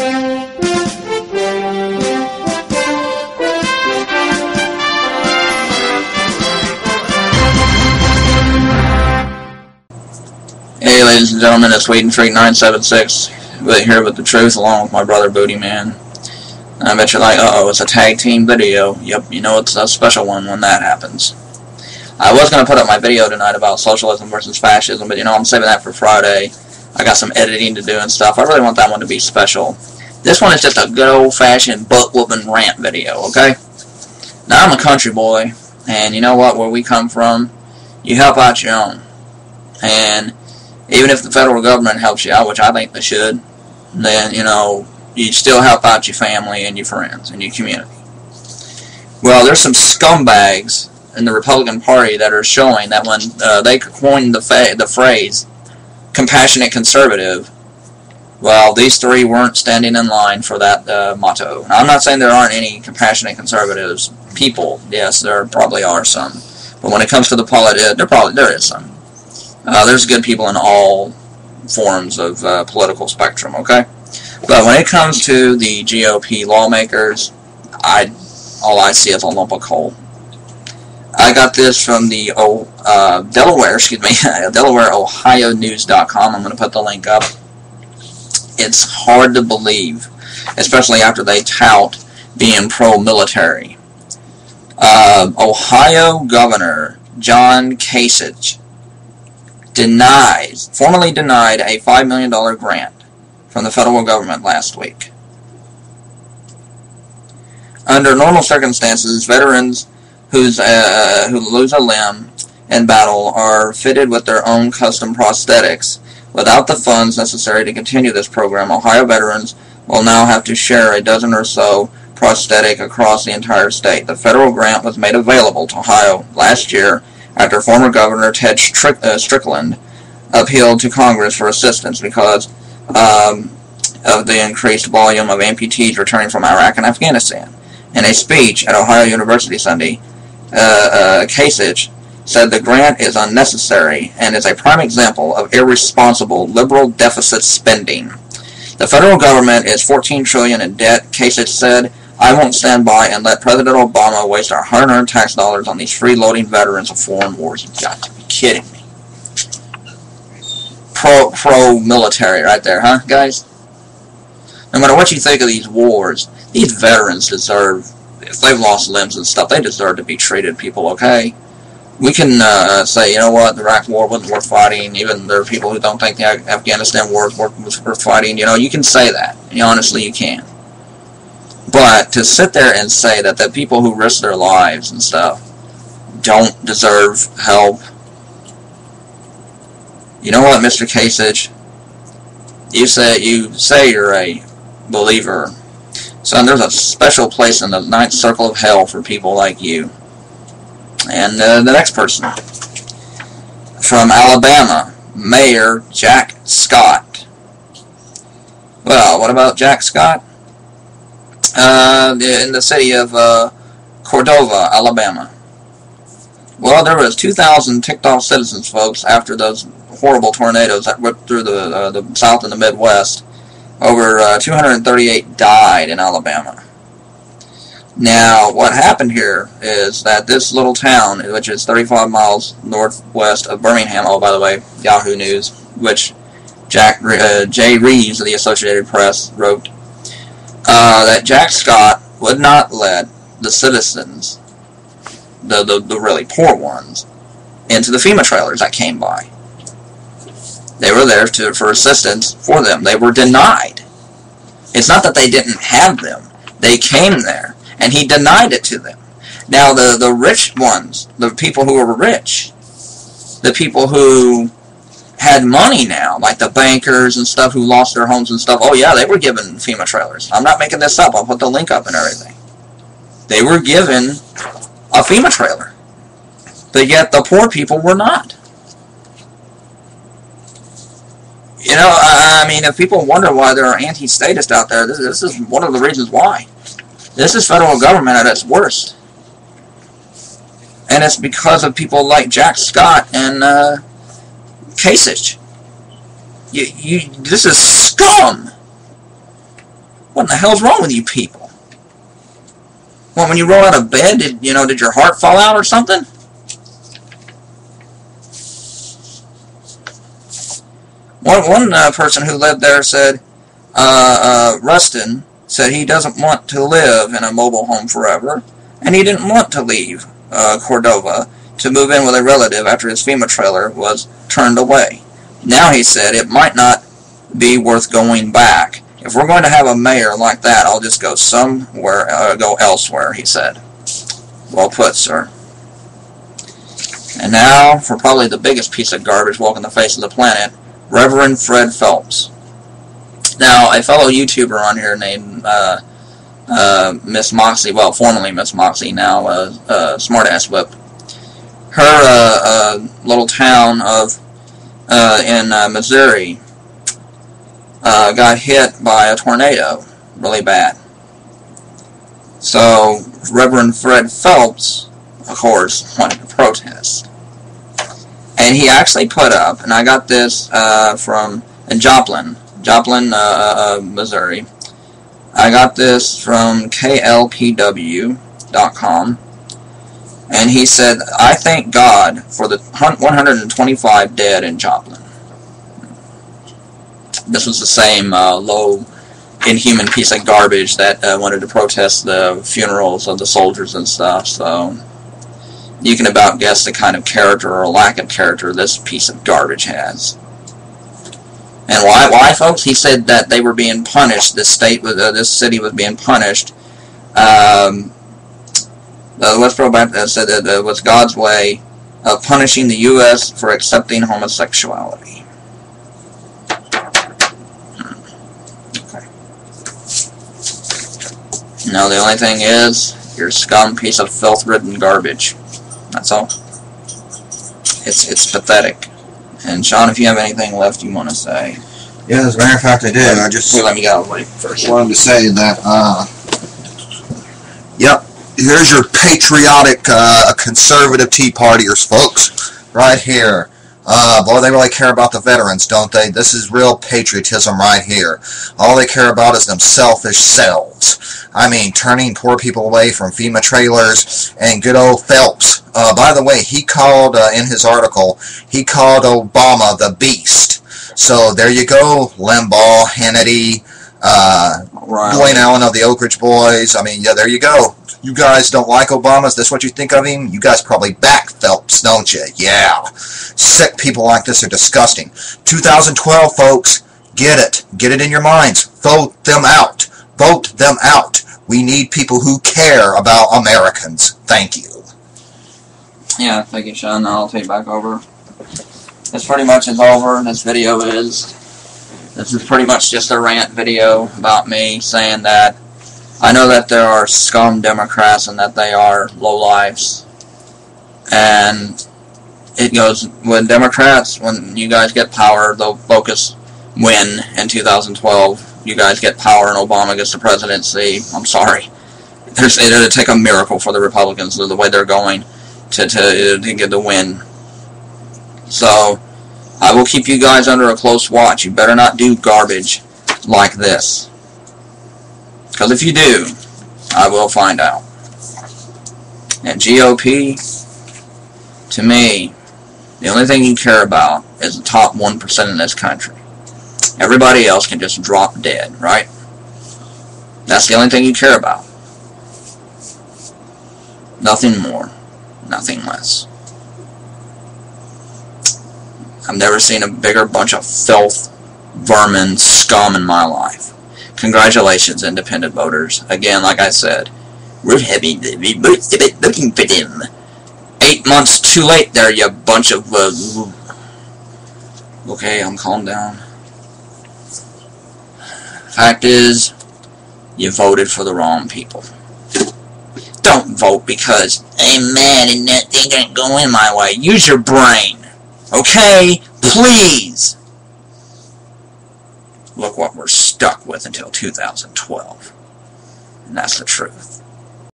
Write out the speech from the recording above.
Hey, ladies and gentlemen, it's Sweden Freak 976 here with the truth, along with my brother Booty Man. I bet you're like, uh-oh, it's a tag team video. Yep, you know it's a special one when that happens. I was going to put up my video tonight about socialism versus fascism, but I'm saving that for Friday. I got some editing to do and stuff. I really want that one to be special. This one is just a good old-fashioned butt-whooping rant video, okay? Now, I'm a country boy, and you know what? Where we come from, you help out your own. And even if the federal government helps you out, which I think they should, then, you still help out your family and your friends and your community. Well, there's some scumbags in the Republican Party that are showing that when they coined the phrase compassionate conservative, well, these three weren't standing in line for that motto. Now, I'm not saying there aren't any compassionate conservatives people. Yes, there probably are some. But when it comes to the politics, there is some. There's good people in all forms of political spectrum, okay? But when it comes to the GOP lawmakers, all I see is a lump of coal. I got this from the Delaware, DelawareOhioNews.com. I'm going to put the link up. It's hard to believe, especially after they tout being pro-military. Ohio Governor John Kasich formally denied a $5 million grant from the federal government last week. Under normal circumstances, veterans who lose a limb in battle are fitted with their own custom prosthetics. Without the funds necessary to continue this program, Ohio veterans will now have to share a dozen or so prosthetic across the entire state. The federal grant was made available to Ohio last year after former Governor Ted Strickland appealed to Congress for assistance because of the increased volume of amputees returning from Iraq and Afghanistan. In a speech at Ohio University Sunday, Kasich said the grant is unnecessary and is a prime example of irresponsible liberal deficit spending. The federal government is $14 trillion in debt, Kasich said. I won't stand by and let President Obama waste our hard-earned tax dollars on these freeloading veterans of foreign wars. You've got to be kidding me. Pro-military right there, huh, guys? No matter what you think of these wars, these veterans deserve, if they've lost limbs and stuff, they deserve to be treated people, okay? We can say, you know what, the Iraq War wasn't worth fighting. Even there are people who don't think the Afghanistan War was worth fighting. You can say that. Honestly, you can. But to sit there and say that the people who risk their lives and stuff don't deserve help, you know what, Mr. Kasich? You say you're a believer. Son, there's a special place in the ninth circle of hell for people like you. And the next person, from Alabama, Mayor Jack Scott. Well, what about Jack Scott? In the city of Cordova, Alabama. Well, there was 2,000 ticked off citizens, folks, after those horrible tornadoes that ripped through the South and the Midwest. Over 238 died in Alabama. Now, what happened here is that this little town, which is 35 miles northwest of Birmingham, oh, by the way, Yahoo News, which Jay Reeves of the Associated Press wrote, that Jack Scott would not let the citizens, the really poor ones, into the FEMA trailers that came by. They were there for assistance for them. They were denied. It's not that they didn't have them. They came there, and he denied it to them. Now, the rich ones, the people who were rich, the people who had money now, like the bankers and stuff who lost their homes and stuff, oh yeah, they were given FEMA trailers. I'm not making this up. I'll put the link up and everything. They were given a FEMA trailer. But yet the poor people were not. I mean, if people wonder why there are anti-statists out there, this is one of the reasons why. This is federal government at its worst. And it's because of people like Jack Scott and Kasich. This is scum. What in the hell's wrong with you people? Well, when you roll out of bed, did your heart fall out or something? One person who lived there said, Rustin said he doesn't want to live in a mobile home forever, and he didn't want to leave Cordova to move in with a relative after his FEMA trailer was turned away. Now he said it might not be worth going back. If we're going to have a mayor like that, I'll just go go elsewhere, he said. Well put, sir. And now, for probably the biggest piece of garbage walking the face of the planet, Reverend Fred Phelps. Now, a fellow YouTuber on here named Miss Moxie, well, formerly Miss Moxie, now Smartass Whip. Her little town in Missouri got hit by a tornado really bad. So Reverend Fred Phelps, of course, wanted to protest. And he actually put up, and I got this from Joplin, Missouri. I got this from klpw.com. And he said, I thank God for the 125 dead in Joplin. This was the same low, inhuman piece of garbage that wanted to protest the funerals of the soldiers and stuff. So you can about guess the kind of character or lack of character this piece of garbage has. And why, folks? He said that they were being punished. This city was being punished. The Westboro Baptist said that it was God's way of punishing the U.S. for accepting homosexuality. Okay. No, the only thing is, you're a scum piece of filth-ridden garbage. That's all. It's pathetic. And Sean, if you have anything left you want to say. Yeah, as a matter of fact, I did. I just let me go first. wanted to say that, yep, here's your patriotic, conservative Tea Partiers, folks, right here. Boy, they really care about the veterans, don't they? This is real patriotism right here. All they care about is them selfish selves. I mean, turning poor people away from FEMA trailers, and good old Phelps. By the way, he called, in his article, he called Obama the beast. So there you go, Limbaugh, Hannity, Dwayne Allen of the Oak Ridge Boys. I mean, yeah, there you go. You guys don't like Obama? Is this what you think of him? You guys probably back Phelps, don't you? Yeah. Sick people like this are disgusting. 2012, folks, get it. Get it in your minds. Vote them out. Vote them out. We need people who care about Americans. Thank you. Yeah, thank you, Sean. I'll take it back over. This pretty much is over. This video is. This is pretty much just a rant video about me saying that I know that there are scum Democrats and that they are lowlifes. And it goes with Democrats, when you guys get power, they'll focus win in 2012. You guys get power and Obama gets the presidency. I'm sorry. It'll take a miracle for the Republicans, the way they're going, to get the win. So, I will keep you guys under a close watch. You better not do garbage like this. Because if you do, I will find out. And GOP, to me, the only thing you care about is the top 1% in this country. Everybody else can just drop dead, right? That's the only thing you care about. Nothing more, nothing less. I've never seen a bigger bunch of filth, vermin, scum in my life. Congratulations, independent voters. Again, like I said, we're looking for them. 8 months too late there, you bunch of... Okay, I'm calmed down. Fact is, you voted for the wrong people. Don't vote because I'm mad and that thing ain't going my way. Use your brain. Okay? Please! Look what we're stuck with until 2012. And that's the truth.